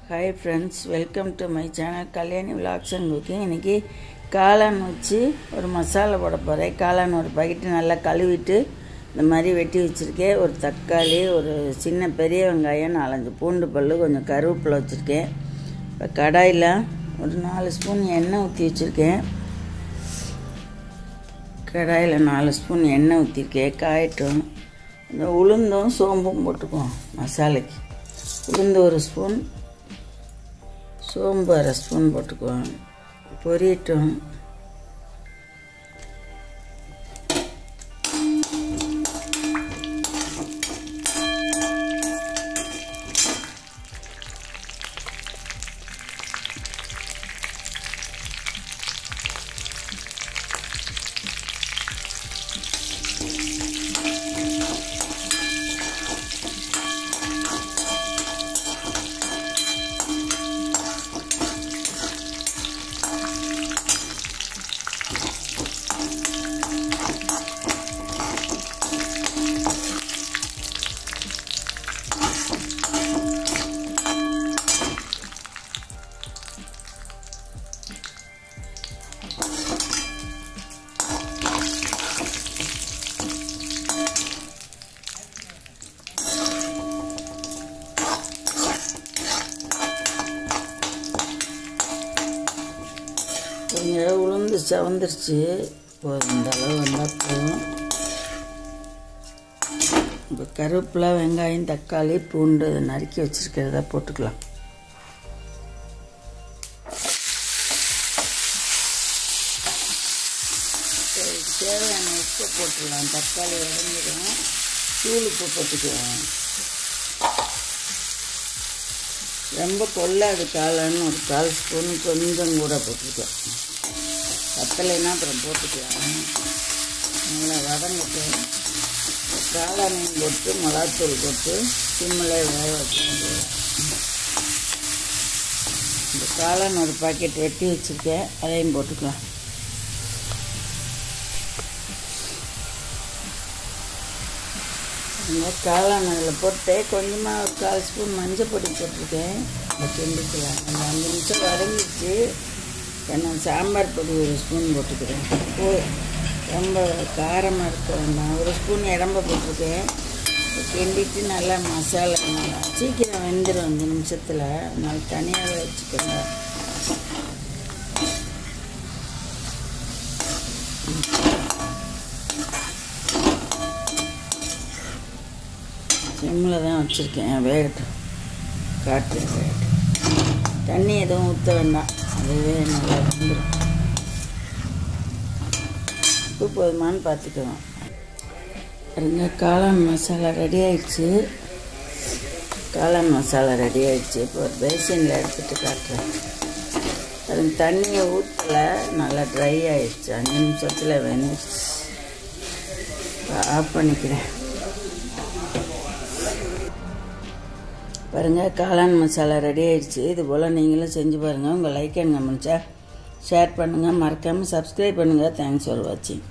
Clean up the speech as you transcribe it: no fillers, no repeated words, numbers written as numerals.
Hi friends, welcome to my channel Kalyani Vlogs and Cooking. இன்னைக்கு காளான் வச்சு ஒரு மசாலா போட போறேன். காளான் ஒரு பாக்கெட் நல்லா கழுவிட்டு இந்த மாதிரி வெட்டி வச்சிருக்கேன். ஒரு தக்காளி, ஒரு சின்ன பெரிய வெங்காயம், 4-5 பூண்டு பல்லு, கொஞ்சம் கருவேப்பிலை வச்சிருக்கேன். இப்போ கடாயில ஒரு 4 ஸ்பூன் எண்ணெய் ஊற்றி வச்சிருக்கேன். கடாயில 4 ஸ்பூன் எண்ணெய் ஊற்றிருக்கேன். காயட்டும். இந்த உளுந்தும் சோம்பும் போட்டுக்குவோம் மசாலைக்கு. உளுந்து 1 ஸ்பூன், சோம்பு 1/2 ஸ்பூன் போட்டுக்குவோம். பொரியட்டும். கொஞ்சம் உளுந்து சவந்துருச்சு. இந்த அளவு வந்தால் போதும். இப்போ கருவேப்பிலை, வெங்காயம், தக்காளி, பூண்டு நறுக்கி வச்சுருக்கிறத போட்டுக்கலாம். தேவையான உப்பு போட்டுக்கலாம். தக்காளி உடஞ்சிடும். தூள் உப்பு போட்டுக்கலாம். ரொம்ப கொள்ளாது காளான்னு ஒரு 1/4 ஸ்பூன் கொஞ்சம் கூட போட்டுக்கலாம். பத்தலைன்னா அப்புறம் போட்டுக்கலாம். நல்லா வதங்கிட்டு காளானையும் போட்டு மிளகாத்தூள் போட்டு சிம்மில் வேக வச்சுக்கலாம். இந்த காளான் ஒரு பாக்கெட் வெட்டி வச்சுருக்கேன், அதையும் போட்டுக்கலாம். இந்த காளான் அதில் போட்டு கொஞ்சமாக ஒரு 1/4 ஸ்பூன் மஞ்சள் பொடி போட்டிருக்கேன். அதை கிண்டிக்கலாம். அந்த 5 நிமிஷம் வதங்கிச்சு. நான் சாம்பார் பொடி 1 ஸ்பூன் போட்டுக்கிறேன். ரொம்ப காரமாக இருக்க வேண்டாம். 1 ஸ்பூன் இடம்ப போட்டிருக்கேன். கிண்டிட்டு நல்லா மசாலா நல்லா சீக்கிரம் வெந்துடும் 5 நிமிஷத்தில். அதனால தனியாக வச்சுக்கோங்க. சிம்மில் தான் வச்சுருக்கேன். வேகட்டும். காட்டு வேகட்டும். தண்ணி எதுவும் ஊற்ற வேண்டாம். அதுவே நல்லா வந்துடும். உப்பு போதுமானு பார்த்துக்குவோம். பாருங்க, காளான் மசாலா ரெடி ஆயிடுச்சு. காளான் மசாலா ரெடி ஆயிடுச்சு. இப்போ ஒரு பேசினில் எடுத்துகிட்டு காட்டுறேன். அதுக்கு தண்ணியை ஊற்றலை, நல்லா ட்ரை ஆயிடுச்சு. 5 நிமிஷத்தில் வெந்துடுச்சு. ஆஃப் பண்ணிக்கிறேன். பாருங்கள், காளான் மசாலா ரெடி ஆகிடுச்சு. இது போல் நீங்களும் செஞ்சு பாருங்கள். உங்கள் லைக் அண்ட் கமெண்ட்ஸை ஷேர் பண்ணுங்கள். மறக்காமல் சப்ஸ்கிரைப் பண்ணுங்கள். தேங்க்ஸ் ஃபார் வாட்சிங்.